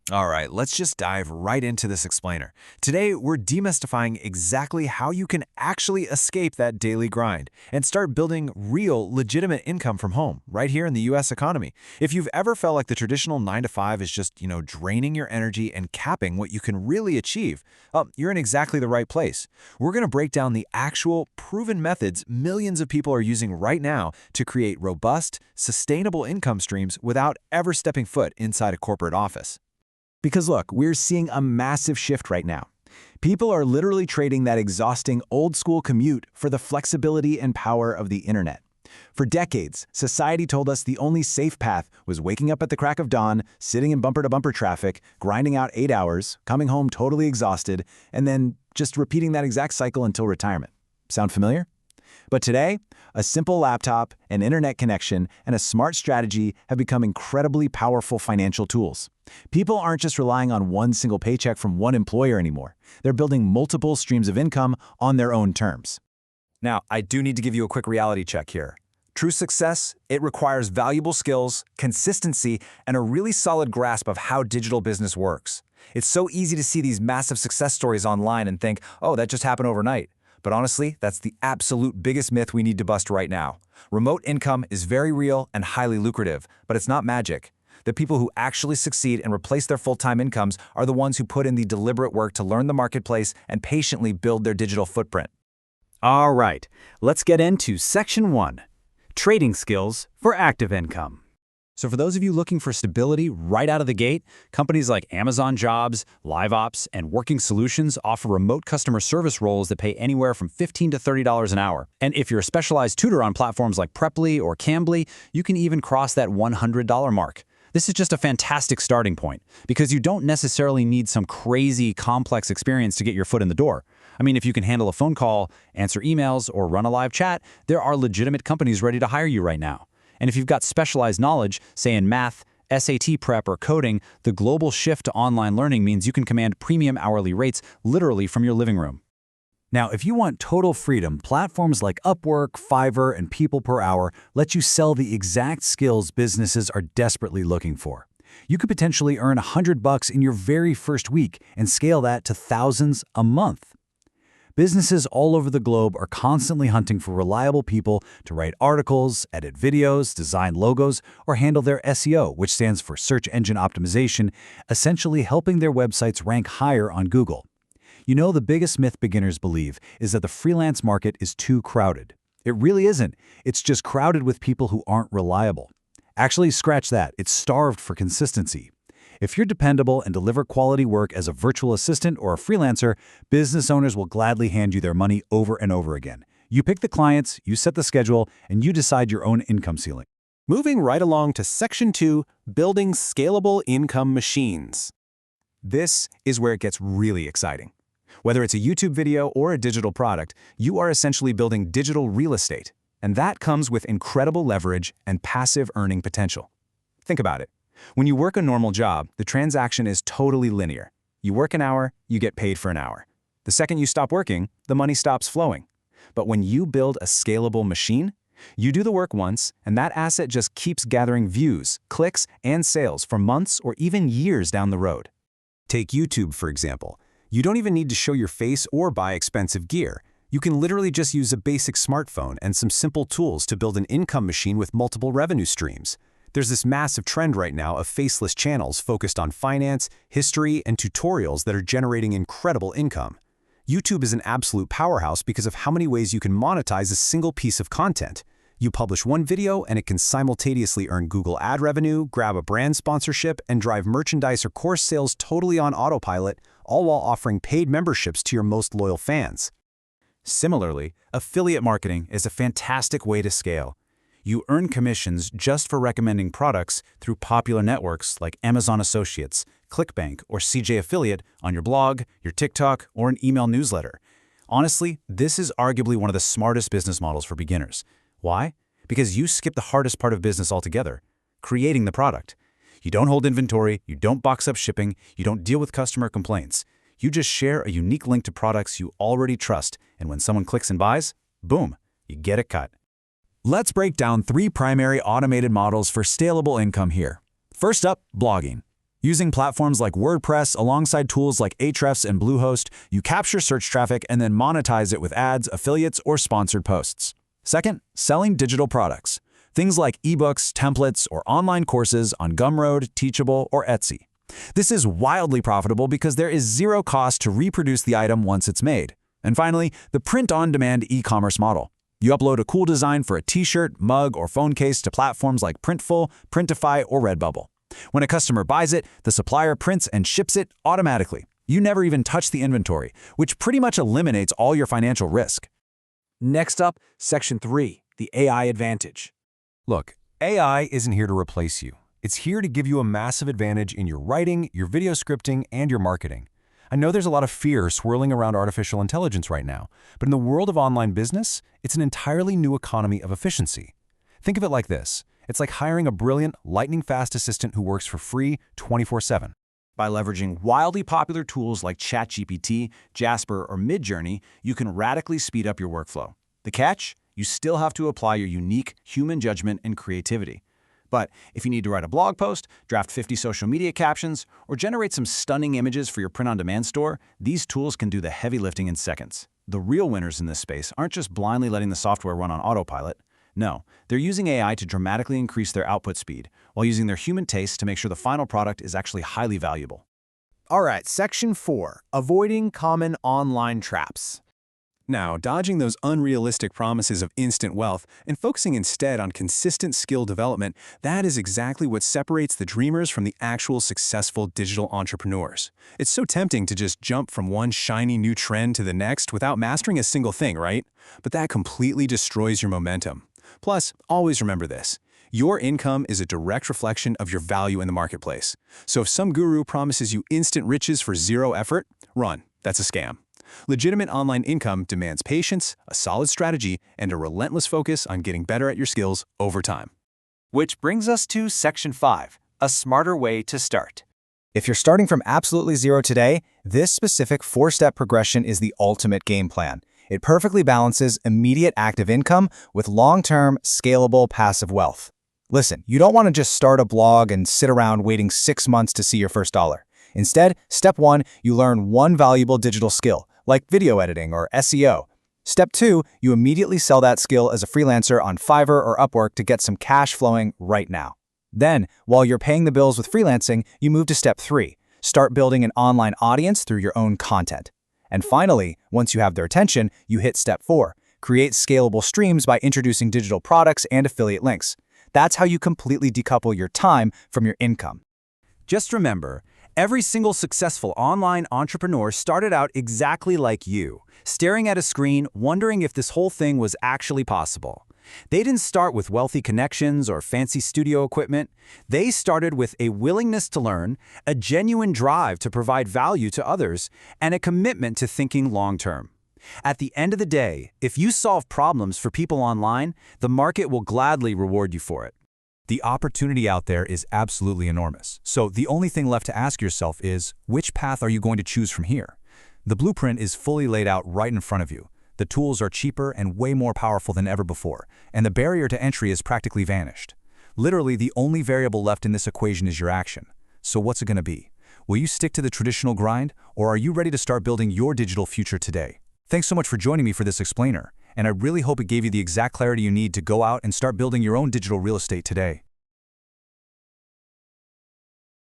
All right, let's just dive right into this explainer. Today, we're demystifying exactly how you can actually escape that daily grind and start building real, legitimate income from home, right here in the US economy. If you've ever felt like the traditional 9 to 5 is just, draining your energy and capping what you can really achieve, you're in exactly the right place. We're going to break down the actual, proven methods millions of people are using right now to create robust, sustainable income streams without ever stepping foot inside a corporate office. Because look, we're seeing a massive shift right now. People are literally trading that exhausting old-school commute for the flexibility and power of the internet. For decades, society told us the only safe path was waking up at the crack of dawn, sitting in bumper-to-bumper traffic, grinding out 8 hours, coming home totally exhausted, and then just repeating that exact cycle until retirement. Sound familiar? But today, a simple laptop, an internet connection, and a smart strategy have become incredibly powerful financial tools. People aren't just relying on one single paycheck from one employer anymore. They're building multiple streams of income on their own terms. Now, I do need to give you a quick reality check here. True success, it requires valuable skills, consistency, and a really solid grasp of how digital business works. It's so easy to see these massive success stories online and think, oh, that just happened overnight. But honestly, that's the absolute biggest myth we need to bust right now. Remote income is very real and highly lucrative, but it's not magic. The people who actually succeed and replace their full-time incomes are the ones who put in the deliberate work to learn the marketplace and patiently build their digital footprint. All right, let's get into Section 1, Trading Skills for Active Income. So for those of you looking for stability right out of the gate, companies like Amazon Jobs, LiveOps, and Working Solutions offer remote customer service roles that pay anywhere from $15 to $30 an hour. And if you're a specialized tutor on platforms like Preply or Cambly, you can even cross that $100 mark. This is just a fantastic starting point because you don't necessarily need some crazy, complex experience to get your foot in the door. I mean, if you can handle a phone call, answer emails, or run a live chat, there are legitimate companies ready to hire you right now. And if you've got specialized knowledge, say in math, SAT prep, or coding, the global shift to online learning means you can command premium hourly rates literally from your living room. Now, if you want total freedom, platforms like Upwork, Fiverr, and People Per Hour let you sell the exact skills businesses are desperately looking for. You could potentially earn $100 in your very first week and scale that to thousands a month. Businesses all over the globe are constantly hunting for reliable people to write articles, edit videos, design logos, or handle their SEO, which stands for search engine optimization, essentially helping their websites rank higher on Google. You know, the biggest myth beginners believe is that the freelance market is too crowded. It really isn't. It's just crowded with people who aren't reliable. Actually, scratch that. It's starved for consistency. If you're dependable and deliver quality work as a virtual assistant or a freelancer, business owners will gladly hand you their money over and over again. You pick the clients, you set the schedule, and you decide your own income ceiling. Moving right along to Section 2, Building Scalable Income Machines. This is where it gets really exciting. Whether it's a YouTube video or a digital product, you are essentially building digital real estate, and that comes with incredible leverage and passive earning potential. Think about it. When you work a normal job, the transaction is totally linear. You work an hour, you get paid for an hour. The second you stop working, the money stops flowing. But when you build a scalable machine, you do the work once, and that asset just keeps gathering views, clicks, and sales for months or even years down the road. Take YouTube, for example. You don't even need to show your face or buy expensive gear. You can literally just use a basic smartphone and some simple tools to build an income machine with multiple revenue streams. There's this massive trend right now of faceless channels focused on finance, history, and tutorials that are generating incredible income. YouTube is an absolute powerhouse because of how many ways you can monetize a single piece of content. You publish one video and it can simultaneously earn Google ad revenue, grab a brand sponsorship, and drive merchandise or course sales totally on autopilot, all while offering paid memberships to your most loyal fans. Similarly, affiliate marketing is a fantastic way to scale. You earn commissions just for recommending products through popular networks like Amazon Associates, ClickBank, or CJ Affiliate on your blog, your TikTok, or an email newsletter. Honestly, this is arguably one of the smartest business models for beginners. Why? Because you skip the hardest part of business altogether, creating the product. You don't hold inventory, you don't box up shipping, you don't deal with customer complaints. You just share a unique link to products you already trust, and when someone clicks and buys, boom, you get a cut. Let's break down 3 primary automated models for scalable income here. First up, blogging. Using platforms like WordPress alongside tools like Ahrefs and Bluehost, you capture search traffic and then monetize it with ads, affiliates, or sponsored posts. Second, selling digital products. Things like ebooks, templates, or online courses on Gumroad, Teachable, or Etsy. This is wildly profitable because there is zero cost to reproduce the item once it's made. And finally, the print-on-demand e-commerce model. You upload a cool design for a t-shirt, mug, or phone case to platforms like Printful, Printify, or Redbubble. When a customer buys it, the supplier prints and ships it automatically. You never even touch the inventory, which pretty much eliminates all your financial risk. Next up, Section 3, the AI advantage. Look, AI isn't here to replace you. It's here to give you a massive advantage in your writing, your video scripting, and your marketing. I know there's a lot of fear swirling around artificial intelligence right now, but in the world of online business, it's an entirely new economy of efficiency. Think of it like this. It's like hiring a brilliant, lightning-fast assistant who works for free 24/7. By leveraging wildly popular tools like ChatGPT, Jasper, or Midjourney, you can radically speed up your workflow. The catch? You still have to apply your unique human judgment and creativity. But if you need to write a blog post, draft 50 social media captions, or generate some stunning images for your print-on-demand store, these tools can do the heavy lifting in seconds. The real winners in this space aren't just blindly letting the software run on autopilot. No, they're using AI to dramatically increase their output speed, while using their human taste to make sure the final product is actually highly valuable. All right, Section 4, avoiding common online traps. Now, dodging those unrealistic promises of instant wealth and focusing instead on consistent skill development, that is exactly what separates the dreamers from the actual successful digital entrepreneurs. It's so tempting to just jump from one shiny new trend to the next without mastering a single thing, right? But that completely destroys your momentum. Plus, always remember this. Your income is a direct reflection of your value in the marketplace. So if some guru promises you instant riches for zero effort, run. That's a scam. Legitimate online income demands patience, a solid strategy, and a relentless focus on getting better at your skills over time. Which brings us to Section 5, a smarter way to start. If you're starting from absolutely zero today, this specific 4-step progression is the ultimate game plan. It perfectly balances immediate active income with long-term, scalable passive wealth. Listen, you don't want to just start a blog and sit around waiting 6 months to see your first dollar. Instead, step 1, you learn one valuable digital skill, like video editing or SEO. Step 2, you immediately sell that skill as a freelancer on Fiverr or Upwork to get some cash flowing right now. Then, while you're paying the bills with freelancing, you move to step 3, start building an online audience through your own content. And finally, once you have their attention, you hit step 4, create scalable streams by introducing digital products and affiliate links. That's how you completely decouple your time from your income. Just remember, every single successful online entrepreneur started out exactly like you, staring at a screen, wondering if this whole thing was actually possible. They didn't start with wealthy connections or fancy studio equipment. They started with a willingness to learn, a genuine drive to provide value to others, and a commitment to thinking long-term. At the end of the day, if you solve problems for people online, the market will gladly reward you for it. The opportunity out there is absolutely enormous. So the only thing left to ask yourself is, which path are you going to choose from here? The blueprint is fully laid out right in front of you. The tools are cheaper and way more powerful than ever before, and the barrier to entry has practically vanished. Literally, the only variable left in this equation is your action. So what's it going to be? Will you stick to the traditional grind, or are you ready to start building your digital future today? Thanks so much for joining me for this explainer, and I really hope it gave you the exact clarity you need to go out and start building your own digital real estate today.